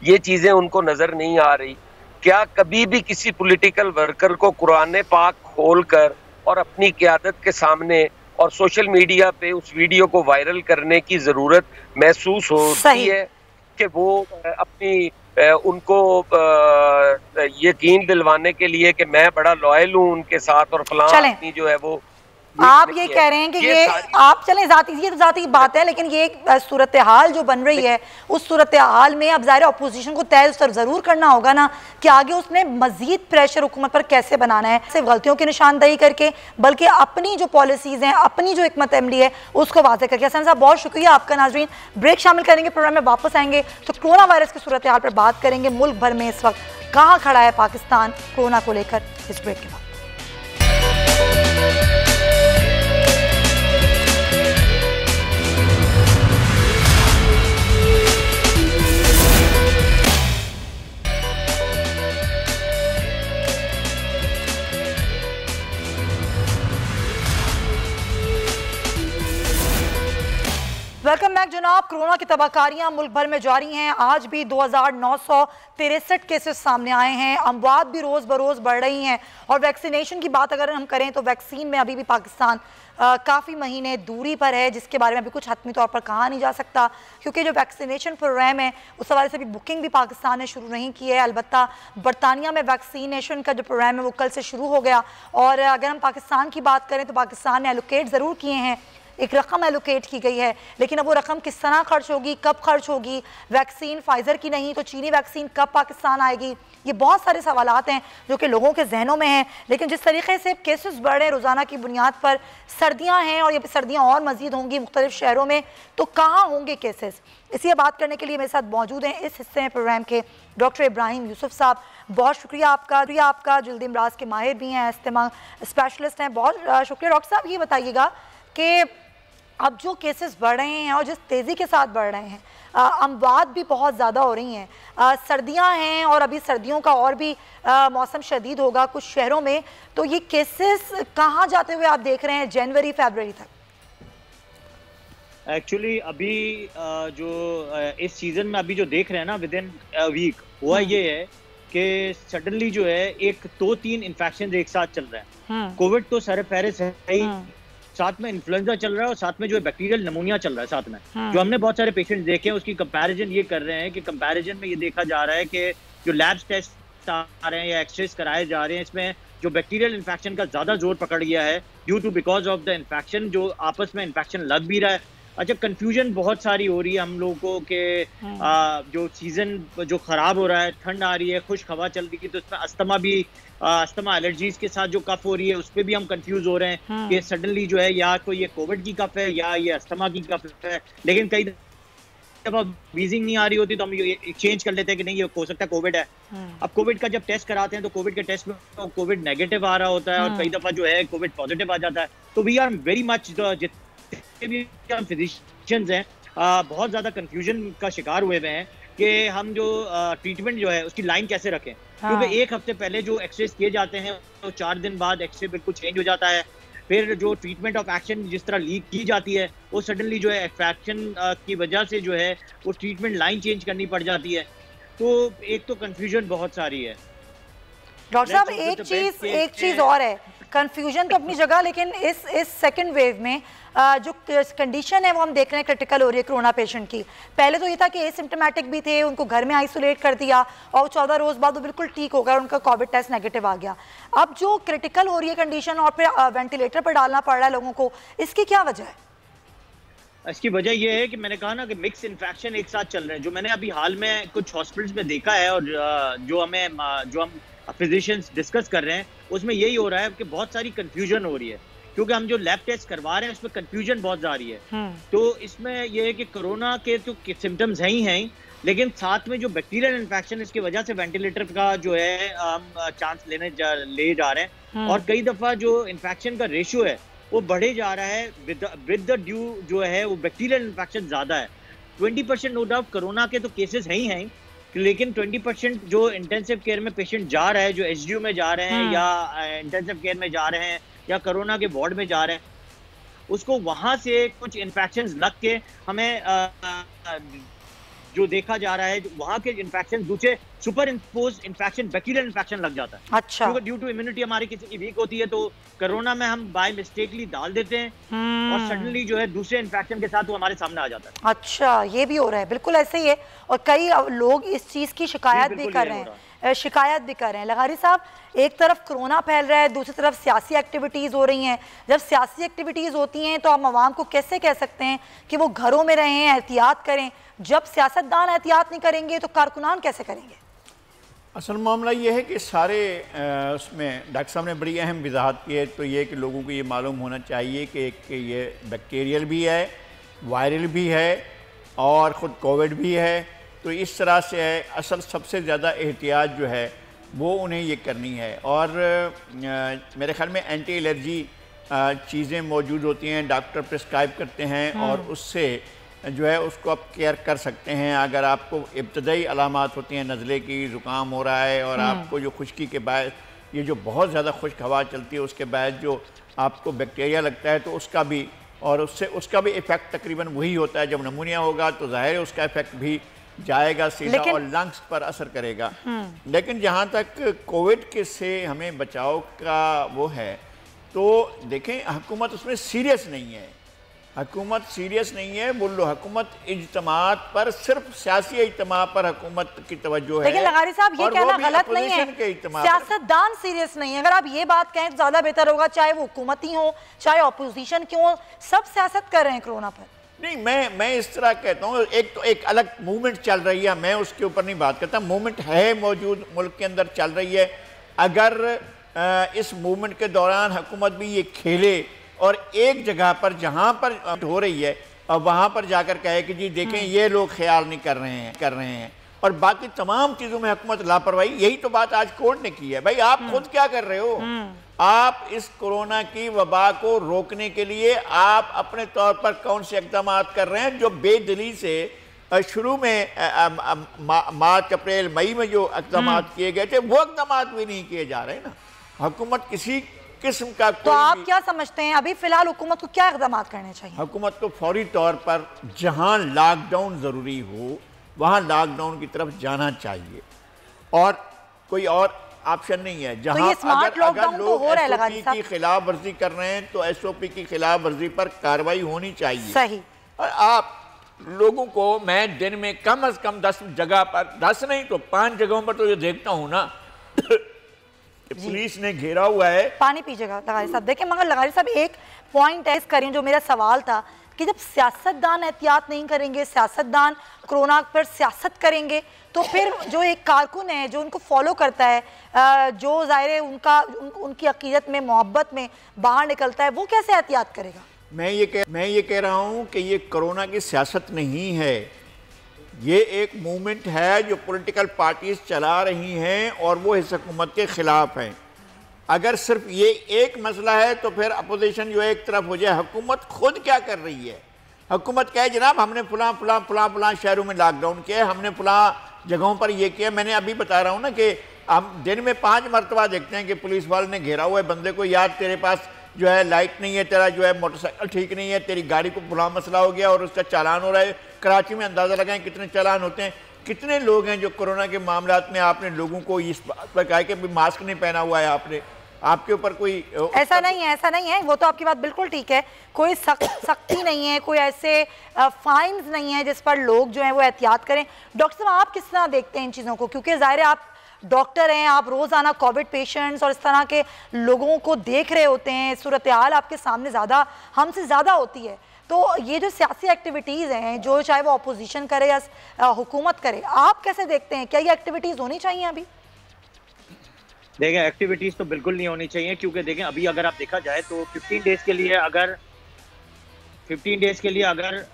ये चीज़ें उनको नज़र नहीं आ रही। क्या कभी भी किसी पॉलिटिकल वर्कर को कुरान पाक खोलकर और अपनी क़यादत के सामने और सोशल मीडिया पे उस वीडियो को वायरल करने की ज़रूरत महसूस होती है कि वो अपनी उनको यकीन दिलवाने के लिए कि मैं बड़ा लॉयल हूँ उनके साथ और फलां आदमी जो है वो आप ये कह रहे हैं कि ये आप चलें ये तो जाती बात है, लेकिन ये सूरत हाल जो बन रही है उस सूरत हाल में अब ज़ाहिर अपोजिशन को तय उस तरफ ज़रूर करना होगा ना कि आगे उसने मजीद प्रेशर हुकूमत पर कैसे बनाना है, सिर्फ गलतियों की निशानदही करके, बल्कि अपनी जो पॉलिसीज़ हैं, अपनी जो हिकमत अमली है उसको वाज़ेह करके। हसन साहब बहुत शुक्रिया आपका। नाज़रीन ब्रेक शामिल करेंगे, प्रोग्राम में वापस आएंगे तो कोरोना वायरस की सूरत हाल पर बात करेंगे। मुल्क भर में इस वक्त कहाँ खड़ा है पाकिस्तान कोरोना को लेकर, इस ब्रेक के बाद। वेलकम बैक जनाब। कोरोना की तबाहकारियां मुल्क भर में जारी हैं। आज भी 2963 केसेस सामने आए हैं। अमवात भी रोज़ बरोज़ बढ़ रही हैं। और वैक्सीनेशन की बात अगर हम करें तो वैक्सीन में अभी भी पाकिस्तान काफ़ी महीने दूरी पर है, जिसके बारे में अभी कुछ हतमी तौर पर कहा नहीं जा सकता, क्योंकि जो वैक्सीनेशन प्रोग्राम है उस हवाले से भी बुकिंग भी पाकिस्तान ने शुरू नहीं की है। अलबत्ता बरतानिया में वैक्सीनेशन का जो प्रोग्राम है वो कल से शुरू हो गया। और अगर हम पाकिस्तान की बात करें तो पाकिस्तान ने एलोकेट ज़रूर किए हैं, एक रकम एलोकेट की गई है, लेकिन अब वो रकम किस तरह खर्च होगी, कब खर्च होगी, वैक्सीन फाइज़र की नहीं तो चीनी वैक्सीन कब पाकिस्तान आएगी, ये बहुत सारे सवालात हैं जो कि लोगों के जहनों में हैं। लेकिन जिस तरीके से केसेस बढ़ रहे हैं रोज़ाना की बुनियाद पर, सर्दियां हैं और ये सर्दियां और मज़ीद होंगी मुख्तलिफ शहरों में, तो कहाँ होंगे केसेस, इसी बात करने के लिए मेरे साथ मौजूद हैं इस हिस्से में प्रोग्राम के डॉक्टर इब्राहिम यूसुफ साहब। बहुत शुक्रिया आपका जल्दी इमराज के माहिर भी हैं, इस्तेमा स्पेशलिस्ट हैं, बहुत शुक्रिया। डॉक्टर साहब ये बताइएगा कि अब जो केसेस बढ़ रहे हैं और जिस तेज़ी के साथ बढ़ रहे हैं, अमवात भी बहुत ज़्यादा हो रही हैं, सर्दियां हैं और अभी सर्दियों का और भी मौसम शदीद होगा कुछ शहरों में, तो ये केसेस कहाँ जाते हुए आप देख रहे हैं जनवरी फरवरी तक? एक्चुअली अभी जो इस सीज़न में अभी जो देख रहे हैं ना विद इन वीक, हुआ ये है कि सडनली जो है 1-2-3 इन्फेक्शन एक साथ चल रहे हैं। कोविड तो सरफहरिस्त है ही, साथ में इन्फ्लुएंजा चल रहा है और साथ में जो है बैक्टीरियल नमूनिया चल रहा है साथ में। जो हमने बहुत सारे पेशेंट देखे हैं उसकी कंपैरिजन ये कर रहे हैं कि कंपैरिजन में ये देखा जा रहा है कि जो लैब टेस्ट आ रहे हैं या एक्सरेज कराए जा रहे हैं, इसमें जो बैक्टीरियल इन्फेक्शन का ज़्यादा जोर पकड़ गया है due to because of the infection, जो आपस में इन्फेक्शन लग भी रहा है। अच्छा, कंफ्यूजन बहुत सारी हो रही है हम लोगों को कि जो सीज़न जो ख़राब हो रहा है, ठंड आ रही है, खुश्क हवा चल रही है, तो इसमें अस्थमा भी अस्थमा एलर्जीज के साथ जो कफ हो रही है उस पर भी हम कंफ्यूज हो रहे हैं कि सडनली जो है या तो ये कोविड की कफ है या ये अस्थमा की कफ है। लेकिन कई दफा वीजिंग नहीं आ रही होती तो हम ये चेंज कर लेते हैं कि नहीं ये हो सकता है कोविड है। अब कोविड का जब टेस्ट कराते हैं तो कोविड के टेस्ट में कोविड नेगेटिव आ रहा होता है और कई दफा जो है कोविड पॉजिटिव आ जाता है। तो वी आर वेरी मच, जितने भी हम फिजिशियंस हैं बहुत ज्यादा कंफ्यूजन का शिकार हुए हुए हैं कि हम जो ट्रीटमेंट जो है उसकी लाइन कैसे रखें। क्योंकि एक हफ्ते पहले जो एक्सरे किए जाते हैं तो 4 दिन बाद एक्सरे बिल्कुल चेंज हो जाता है। फिर जो ट्रीटमेंट ऑफ एक्शन जिस तरह लीक की जाती है वो सडनली जो है इन्फेक्शन की वजह से जो है वो ट्रीटमेंट लाइन चेंज करनी पड़ जाती है। तो एक तो कंफ्यूजन बहुत सारी है। डॉक्टर साहब एक चीज और है, कंफ्यूजन तो अपनी जगह, लेकिन इस सेकंड वेव में जो कंडीशन है वो हम देख रहे हैं क्रिटिकल हो रही है कोरोना पेशेंट की। पहले तो ये था कि एसिम्प्टोमेटिक भी थे, उनको घर में आइसोलेट कर दिया और 14 रोज बाद वो बिल्कुल ठीक हो गया, उनका कोविड टेस्ट नेगेटिव आ गया। अब जो क्रिटिकल हो रही है कंडीशन और फिर वेंटिलेटर पर डालना पड़ रहा है लोगों को, इसकी क्या वजह है? इसकी वजह यह है कि मैंने कहा ना कि मिक्स इन्फेक्शन एक साथ चल रहे हैं। जो मैंने अभी हाल में कुछ हॉस्पिटल्स में देखा है और जो हम फिजिशियंस डिस्कस कर रहे हैं उसमें यही हो रहा है कि बहुत सारी कंफ्यूजन हो रही है क्योंकि हम जो लैब टेस्ट करवा रहे हैं उसमें कंफ्यूजन बहुत जारी है। तो इसमें यह है कि कोरोना के तो सिम्टम्स हैं ही, लेकिन साथ में जो बैक्टीरियल इन्फेक्शन इसकी वजह से वेंटिलेटर का जो है हम चांस ले जा रहे हैं और कई दफा जो इन्फेक्शन का रेशियो है वो बढ़े जा रहा है विद द ड्यू जो है वो बैक्टीरियल इन्फेक्शन ज्यादा है। 20% नो डाउट कोरोना के तो केसेस हैं ही हैं, लेकिन 20% जो इंटेंसिव केयर में पेशेंट जा रहा है, जो एचडीयू में जा रहे हैं या इंटेंसिव केयर में जा रहे हैं या कोरोना के वार्ड में जा रहे हैं, उसको वहां से कुछ इन्फेक्शंस लग के हमें जो देखा जा रहा है वहां के इन्फेक्शन दूसरे super impose infection bacterial infection लग जाता है। अच्छा। क्योंकि ड्यू टू इम्यूनिटी हमारी किसी की वीक होती है तो कोरोना में हम बाय मिस्टेकली डाल देते हैं और सडनली जो है दूसरे इन्फेक्शन के साथ वो हमारे सामने आ जाता है। अच्छा, ये भी हो रहा है, बिल्कुल ऐसे ही है और कई लोग इस चीज की शिकायत भी कर रहे हैं। लगारी साहब, एक तरफ कोरोना फैल रहा है, दूसरी तरफ सियासी एक्टिविटीज़ हो रही हैं। जब सियासी एक्टिविटीज़ होती हैं तो हम आवाम को कैसे कह सकते हैं कि वो घरों में रहें, एहतियात करें? जब सियासतदान एहतियात नहीं करेंगे तो कारकुनान कैसे करेंगे? असल मामला ये है कि सारे उसमें डॉक्टर साहब ने बड़ी अहम वजाहत की है। तो ये कि लोगों को ये मालूम होना चाहिए कि ये बैक्टीरियल भी है, वायरल भी है और ख़ुद कोविड भी है। तो इस तरह से है, असल सबसे ज़्यादा एहतियात जो है वो उन्हें ये करनी है। और मेरे ख्याल में एंटी एलर्जी चीज़ें मौजूद होती हैं, डॉक्टर प्रिस्क्राइब करते हैं और उससे जो है उसको आप केयर कर सकते हैं। अगर आपको इब्तदाई अलामात होती हैं नज़ले की, ज़ुकाम हो रहा है और आपको जो खुश्की के बाद ये जो बहुत ज़्यादा खुश्क हवा चलती है उसके बाद जो आपको बैक्टीरिया लगता है तो उसका भी उसका भी इफ़ेक्ट तकरीबन वही होता है। जब नमूनिया होगा तो ज़ाहिर है उसका इफ़ेक्ट भी जाएगा सीधा और लंग्स पर असर करेगा। लेकिन जहाँ तक कोविड के से हमें बचाव का वो है तो देखें, हुकूमत उसमें सीरियस नहीं है। हुकूमत सीरियस नहीं है, बोलो हुकूमत इज्तिमात पर, सिर्फ सियासी इज्तिमा पर हुकूमत की तवज्जो है। लेकिन लगारी साहब ये कहना गलत नहीं है, सियासतदान सीरियस नहीं है। अगर आप ये बात कहें तो ज़्यादा बेहतर होगा, चाहे वो हुकूमती हो चाहे अपोजिशन की हो, सब सियासत कर रहे हैं कोरोना पर। नहीं, मैं इस तरह कहता हूँ, एक अलग मूवमेंट चल रही है, मैं उसके ऊपर नहीं बात करता। मूवमेंट है मौजूद, मुल्क के अंदर चल रही है। अगर इस मूवमेंट के दौरान हुकूमत भी ये खेले और एक जगह पर जहाँ पर हो रही है और वहाँ पर जाकर कहे कि जी देखें ये लोग ख्याल नहीं कर रहे हैं और बाकी तमाम चीज़ों में हुकूमत लापरवाही, यही तो बात आज कोर्ट ने की है। भाई आप खुद क्या कर रहे हो? आप इस कोरोना की वबा को रोकने के लिए आप अपने तौर पर कौन से इक़दाम कर रहे हैं? जो बेदली से शुरू में मार्च, अप्रैल, मई में जो इक़दाम किए गए थे वो इक़दाम भी नहीं किए जा रहे ना। हुकूमत किसी किस्म का तो आप क्या समझते हैं अभी फिलहाल हुकूमत को क्या इक़दाम करने चाहिए? हुकूमत को फौरी तौर पर जहां लॉकडाउन ज़रूरी हो वहां लॉकडाउन की तरफ जाना चाहिए और कोई और ऑप्शन नहीं है। जहां अगर लोग एसओपी की खिलाफ वर्जी कर रहे हैं तो एसओपी की खिलाफ वर्जी पर कार्रवाई होनी चाहिए। सही। और आप लोगों को मैं दिन में कम से कम 10 जगह पर, 10 नहीं तो 5 जगहों पर तो ये देखता हूँ ना पुलिस ने घेरा हुआ है। पानी पीजिएगा लगारी साहब। देखिए मगर लगारी साहब एक पॉइंट ऐस करें, जो मेरा सवाल था कि जब सियासतदान एहतियात नहीं करेंगे, सियासतदान कोरोना पर सियासत करेंगे, तो फिर जो एक कारकुन है जो उनको फॉलो करता है, जो ज़ाहिर है उनकी अकीदत में, मोहब्बत में बाहर निकलता है, वो कैसे एहतियात करेगा? मैं ये कह रहा हूँ कि ये कोरोना की सियासत नहीं है, ये एक मूवमेंट है जो पॉलिटिकल पार्टीज चला रही हैं और वो इस हुकूमत के ख़िलाफ़ हैं। अगर सिर्फ ये एक मसला है तो फिर अपोजिशन जो एक तरफ हो जाए। हुकूमत खुद क्या कर रही है? हुकूमत कहे जनाब हमने फलां फलां फलां फलां शहरों में लॉकडाउन किया, हमने फलां जगहों पर ये किया। मैंने अभी बता रहा हूँ ना कि हम दिन में 5 मरतबा देखते हैं कि पुलिस वाले ने घेरा हुआ है बंदे को, यार तेरे पास जो है लाइट नहीं है, तेरा जो है मोटरसाइकिल ठीक नहीं है, तेरी गाड़ी को फलां मसला हो गया और उसका चालान हो रहा है। कराची में अंदाज़ा लगाएं कितने चालान होते हैं। कितने लोग हैं जो कोरोना के मामलात में आपने लोगों को इस बात पर कहा कि मास्क नहीं पहना हुआ है, आपने आपके ऊपर कोई ऐसा नहीं है, ऐसा नहीं है। वो तो आपकी बात बिल्कुल ठीक है, कोई सख्ती नहीं है, कोई ऐसे फाइन्स नहीं है जिस पर लोग जो हैं वो एहतियात करें। डॉक्टर साहब आप किस तरह देखते हैं इन चीज़ों को? क्योंकि ज़ाहिर है आप डॉक्टर हैं, आप रोज़ाना कोविड पेशेंट्स और इस तरह के लोगों को देख रहे होते हैं, सूरत हाल आपके सामने ज़्यादा हमसे ज़्यादा होती है। तो ये जो सियासी एक्टिविटीज़ हैं, जो चाहे वो अपोजिशन करे या हुकूमत करे, आप कैसे देखते हैं? क्या ये एक्टिविटीज़ होनी चाहिए अभी? देखें, एक्टिविटीज तो बिल्कुल नहीं होनी चाहिए, क्योंकि देखें अभी अगर आप देखा जाए तो 15 डेज के लिए अगर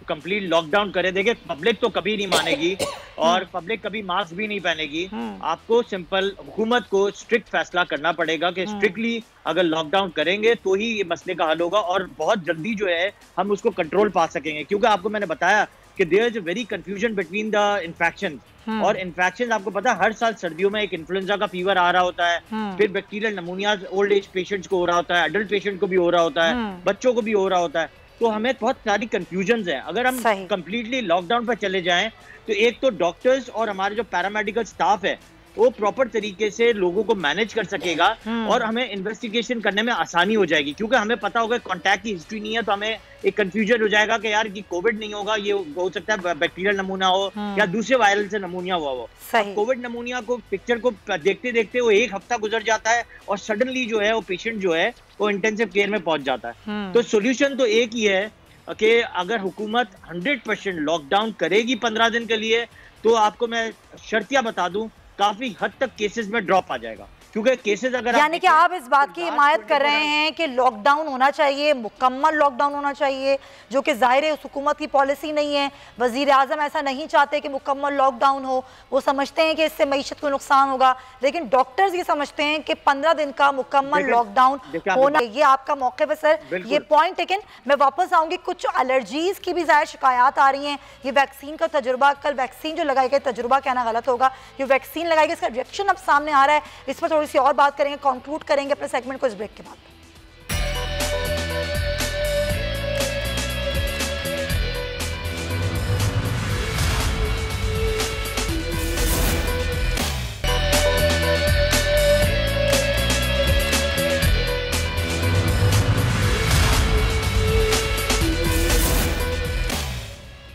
कंप्लीट लॉकडाउन करे, देखें पब्लिक तो कभी नहीं मानेगी और पब्लिक कभी मास्क भी नहीं पहनेगी। आपको सिंपल हुकूमत को स्ट्रिक्ट फैसला करना पड़ेगा कि स्ट्रिक्टली अगर लॉकडाउन करेंगे तो ही ये मसले का हल होगा और बहुत जल्दी जो है हम उसको कंट्रोल पा सकेंगे। क्योंकि आपको मैंने बताया कि there is a very confusion between the infection और इन्फेक्शन। आपको पता है हर साल सर्दियों में एक इन्फ्लुएंजा का फीवर आ रहा होता है, फिर बैक्टीरियल नमूनिया ओल्ड एज पेशेंट्स को हो रहा होता है, एडल्ट पेशेंट को भी हो रहा होता है, बच्चों को भी हो रहा होता है। तो हमें बहुत सारी कंफ्यूजन्स हैं। अगर हम कंप्लीटली लॉकडाउन पर चले जाएं तो एक तो डॉक्टर्स और हमारे जो पैरामेडिकल स्टाफ है वो प्रॉपर तरीके से लोगों को मैनेज कर सकेगा और हमें इन्वेस्टिगेशन करने में आसानी हो जाएगी। क्योंकि हमें पता होगा कॉन्टैक्ट की हिस्ट्री नहीं है तो हमें एक कंफ्यूजन हो जाएगा कि यार ये कोविड नहीं होगा, ये हो सकता है बैक्टीरियल नमूना हो या दूसरे वायरल से नमूनिया हुआ हो। कोविड नमूनिया को पिक्चर को देखते देखते वो 1 हफ्ता गुजर जाता है और सडनली जो है वो पेशेंट जो है वो इंटेंसिव केयर में पहुंच जाता है। तो सोल्यूशन तो एक ही है कि अगर हुकूमत 100% लॉकडाउन करेगी 15 दिन के लिए तो आपको मैं शर्तिया बता दूं काफी हद तक केसेस में ड्रॉप आ जाएगा। क्योंकि केसेस अगर यानी कि आप इस बात की हिमायत कर रहे हैं कि लॉकडाउन होना चाहिए, मुकम्मल लॉकडाउन होना चाहिए, जो कि जाहिर है उस हुकूमत की पॉलिसी नहीं है। वजीर आज़म ऐसा नहीं चाहते कि मुकम्मल लॉकडाउन हो, वो समझते हैं कि इससे मईशत को नुकसान होगा, लेकिन डॉक्टर्स ये समझते हैं कि 15 दिन का मुकम्मल लॉकडाउन होना। ये आपका मौके पर सर ये पॉइंट, लेकिन मैं वापस आऊँगी। कुछ एलर्जीज की भी ज़ाहिर शिकायत आ रही हैं। ये वैक्सीन का तजुर्बा, कल वैक्सीन जो लगाई गई, तजुर्बा कहना गलत होगा, ये वैक्सीन लगाई गई, इसका रिएक्शन अब सामने आ रहा है। इस पर थोड़ी सी और बात करेंगे, कंक्लूड करेंगे अपने सेगमेंट को इस ब्रेक के बाद।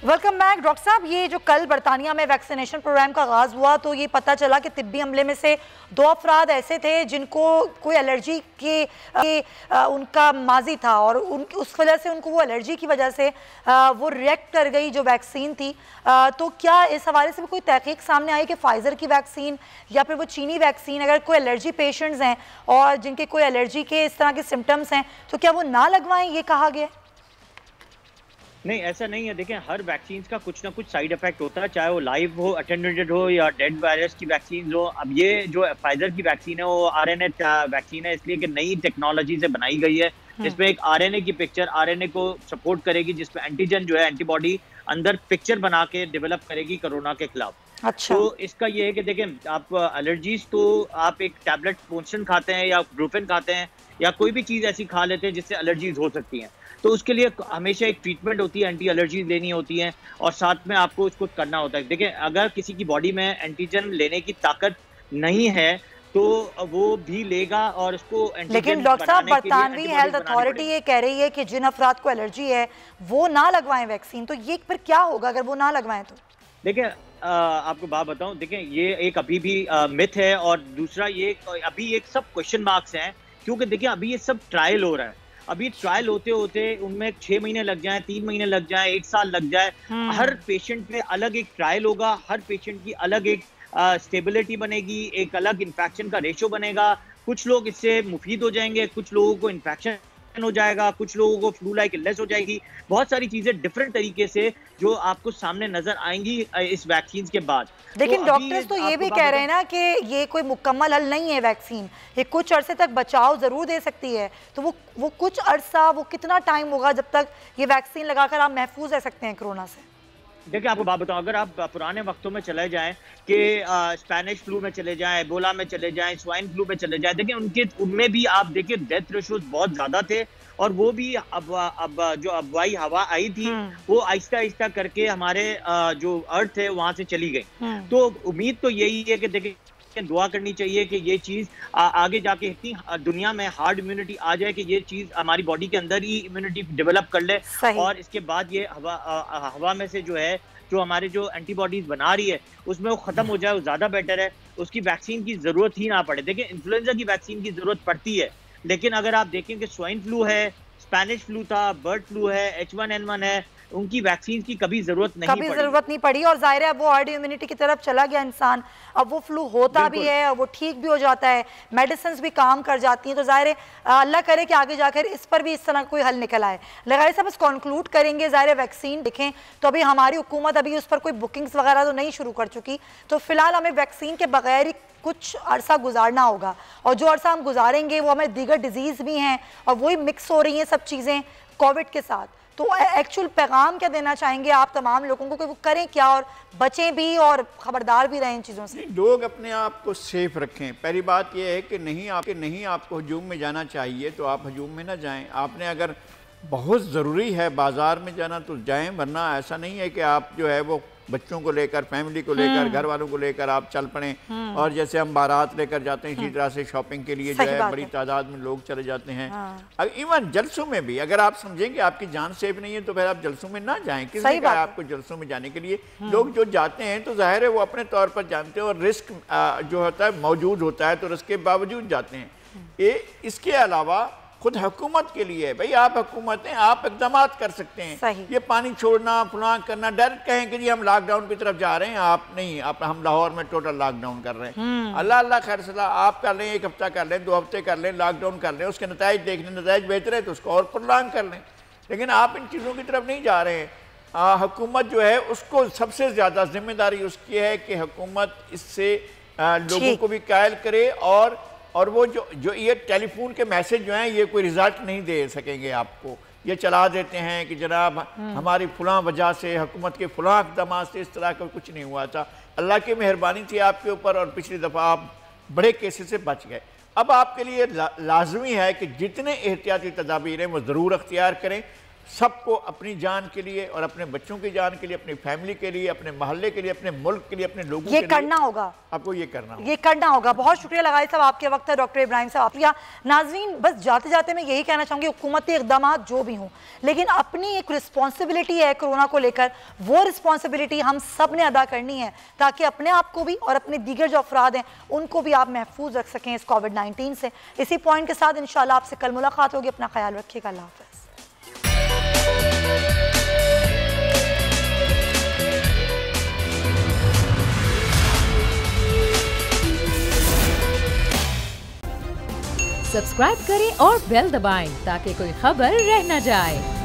Welcome back. डॉक्टर साहब, ये जो कल बरतानिया में वैक्सीनेशन प्रोग्राम का आगाज़ हुआ तो ये पता चला कि तिब्बी हमले में से 2 अफराद ऐसे थे जिनको कोई एलर्जी के उनका माजी था और उस वजह से उनको वो एलर्जी की वजह से वो रिएक्ट कर गई जो वैक्सीन थी। तो क्या इस हवाले से भी कोई तहकीक सामने आई कि फाइज़र की वैक्सीन या फिर वो चीनी वैक्सीन, अगर कोई एलर्जी पेशेंट्स हैं और जिनके कोई एलर्जी के इस तरह के सिम्टम्स हैं तो क्या वो ना लगवाएं, ये कहा गया? नहीं, ऐसा नहीं है। देखें, हर वैक्सीन का कुछ ना कुछ साइड इफेक्ट होता है, चाहे वो लाइव हो, अटेंडेंटेड हो या डेड वायरस की वैक्सीन हो। अब ये जो फाइजर की वैक्सीन है वो आरएनए वैक्सीन है, इसलिए कि नई टेक्नोलॉजी से बनाई गई है, जिसमें एक आरएनए की पिक्चर आरएनए को सपोर्ट करेगी, जिसमें एंटीजन जो है एंटीबॉडी अंदर पिक्चर बना के डेवलप करेगी कोरोना के खिलाफ। अच्छा। तो इसका ये है कि देखें, आप एलर्जीज तो आप एक टैबलेट पोशन खाते हैं या ब्रूफेन खाते हैं या कोई भी चीज़ ऐसी खा लेते हैं जिससे एलर्जीज हो सकती हैं, तो उसके लिए हमेशा एक ट्रीटमेंट होती है, एंटी एलर्जी लेनी होती है और साथ में आपको उसको करना होता है। देखिए, अगर किसी की बॉडी में एंटीजन लेने की ताकत नहीं है तो वो भी लेगा और उसको एंटीजन। लेकिन डॉक्टर साहब, बरतानवी हेल्थ अथॉरिटी ये कह रही है कि जिन अफराद को एलर्जी है वो ना लगवाएं वैक्सीन, तो ये फिर क्या होगा अगर वो ना लगवाएं तो? देखिए, आपको बात बताऊं, देखिए ये एक अभी भी मिथ है और दूसरा ये अभी एक सब क्वेश्चन मार्क्स हैं, क्योंकि देखिए अभी ये सब ट्रायल हो रहा है। अभी ट्रायल होते होते उनमें 6 महीने लग जाएं, 3 महीने लग जाएं, 1 साल लग जाए। हर पेशेंट पे अलग एक ट्रायल होगा, हर पेशेंट की अलग एक स्टेबिलिटी बनेगी, एक अलग इन्फेक्शन का रेशो बनेगा। कुछ लोग इससे मुफीद हो जाएंगे, कुछ लोगों को इन्फेक्शन हो जाएगा, कुछ लोगों को फ्लू लाइक इलनेस हो जाएगी, बहुत सारी चीजें डिफरेंट तरीके से जो आपको सामने नजर आएंगी इस वैक्सीन के बाद। लेकिन डॉक्टर्स तो ये भी कह रहे हैं ना कि ये कोई मुकम्मल हल नहीं है वैक्सीन, ये कुछ अरसे तक बचाव जरूर दे सकती है। तो वो कुछ अरसा, वो कितना टाइम होगा जब तक ये वैक्सीन लगाकर आप महफूज रह सकते हैं कोरोना से? देखिए आपको बात बताऊं, अगर आप पुराने वक्तों में चले जाएं कि स्पेनिश फ्लू में चले जाएं, एबोला में चले जाएं, स्वाइन फ्लू में चले जाएं, देखिए उनमें भी आप देखिए डेथ रेशियोज बहुत ज्यादा थे, और वो भी अब जो अफवाही हवा आई थी वो आहिस्ता आहिस्ता करके हमारे जो अर्थ है वहां से चली गई। तो उम्मीद तो यही है कि देखिए दुआ करनी चाहिए कि ये चीज आगे जाके इतनी दुनिया में हार्ड इम्यूनिटी आ जाए कि ये चीज हमारी बॉडी के अंदर ही इम्यूनिटी डेवलप कर ले, और इसके बाद ये हवा में से जो है जो हमारे जो एंटीबॉडीज बना रही है उसमें वो खत्म हो जाए, वो ज्यादा बेटर है, उसकी वैक्सीन की जरूरत ही ना पड़े। देखिए इन्फ्लुएंजा की वैक्सीन की जरूरत पड़ती है, लेकिन अगर आप देखें कि स्वाइन फ्लू है, स्पेनिश फ्लू था, बर्ड फ्लू है, H1N1 है, उनकी वैक्सीन की कभी जरूरत नहीं पड़ी और जाहिर है वो हर्ड इम्यूनिटी की तरफ चला गया इंसान, अब वो फ्लू होता भी है और वो ठीक भी हो जाता है, मेडिसिन भी काम कर जाती हैं। तो जाहिर है अल्लाह करे कि आगे जाकर इस पर भी इस तरह कोई हल निकल आए। लगाए साहब बस कंक्लूड करेंगे, जाहिर है वैक्सीन देखें तो अभी हमारी हुकूमत अभी उस पर कोई बुकिंग्स वगैरह तो नहीं शुरू कर चुकी, तो फिलहाल हमें वैक्सीन के बगैर ही कुछ अरसा गुजारना होगा, और जो अरसा हम गुजारेंगे वो हमें दीगर डिजीज़ भी हैं और वही मिक्स हो रही हैं सब चीज़ें कोविड के साथ। तो एक्चुअल पैगाम क्या देना चाहेंगे आप तमाम लोगों को कि वो करें क्या और बचें भी और खबरदार भी रहें इन चीज़ों से? लोग अपने आप को सेफ रखें। पहली बात यह है कि नहीं आपको हजूम में जाना चाहिए तो आप हजूम में ना जाएं। आपने अगर बहुत ज़रूरी है बाज़ार में जाना तो जाएं, वरना ऐसा नहीं है कि आप जो है वो बच्चों को लेकर, फैमिली को लेकर, घर वालों को लेकर आप चल पड़े। और जैसे हम बारात लेकर जाते हैं इसी तरह से शॉपिंग के लिए जो है बड़ी तादाद में लोग चले जाते हैं। इवन जलसों में भी अगर आप समझें कि आपकी जान सेफ नहीं है तो फिर आप जलसों में ना जाएं। किसी का आपको जलसों में जाने के लिए लोग जो जाते हैं तो जाहिर है वो अपने तौर पर जानते हैं और रिस्क जो होता है मौजूद होता है, तो रिस्क के बावजूद जाते हैं। इसके अलावा खुद हुकूमत के लिए भाई आप हुकूमत हैं, आप इकदाम कर सकते हैं। ये पानी छोड़ना, फुलां करना, डायरेक्ट कहें कि जी हम लॉकडाउन की तरफ जा रहे हैं, आप नहीं, आप हम लाहौर में टोटल लॉकडाउन कर रहे हैं। अल्लाह अल्लाह खैर सलाह, आप कर लें, 1 हफ्ता कर लें, 2 हफ्ते कर लें, लॉकडाउन कर लें, उसके नतीजे देख लें, नतीजे बेहतर है तो उसको और प्रोलॉन्ग कर लें, लेकिन आप इन चीज़ों की तरफ नहीं जा रहे हैं। हुकूमत जो है उसको सबसे ज़्यादा जिम्मेदारी उसकी है कि हुकूमत इससे लोगों को भी कायल करे, और वो जो ये टेलीफोन के मैसेज जो हैं ये कोई रिजल्ट नहीं दे सकेंगे आपको। ये चला देते हैं कि जनाब हमारी फलां वजह से, हुकूमत के फलां इक़दाम से इस तरह का कुछ नहीं हुआ था। अल्लाह की मेहरबानी थी आपके ऊपर और पिछली दफ़ा आप बड़े केसेस से बच गए। अब आपके लिए लाजमी है कि जितने एहतियाती तदाबीर हैं वो ज़रूर अख्तियार करें, सबको अपनी जान के लिए और अपने बच्चों की जान के लिए, अपनी फैमिली के लिए, अपने मोहल्ले के लिए, अपने मुल्क के लिए, अपने लोगों के लिए करना होगा। आपको ये करना होगा। बहुत शुक्रिया लगाई साहब, आपके वक्त है डॉक्टर इब्राहिम साहब। नाज़रीन बस जाते जाते मैं यही कहना चाहूँगी, हुकूमती इक़दाम जो भी हों, लेकिन अपनी एक रिस्पॉन्सिबिलिटी है कोरोना को लेकर, वो रिस्पॉन्सिबिलिटी हम सब ने अदा करनी है ताकि अपने आप को भी और अपने दीगर जो अफराद हैं उनको भी आप महफूज रख सकें इस कोविड-19 से। इसी पॉइंट के साथ इंशाल्लाह आपसे कल मुलाकात होगी। अपना ख्याल रखिएगा। अल्लाह हाफ़िज़। सब्सक्राइब करें और बेल दबाएं ताकि कोई खबर रह न जाए।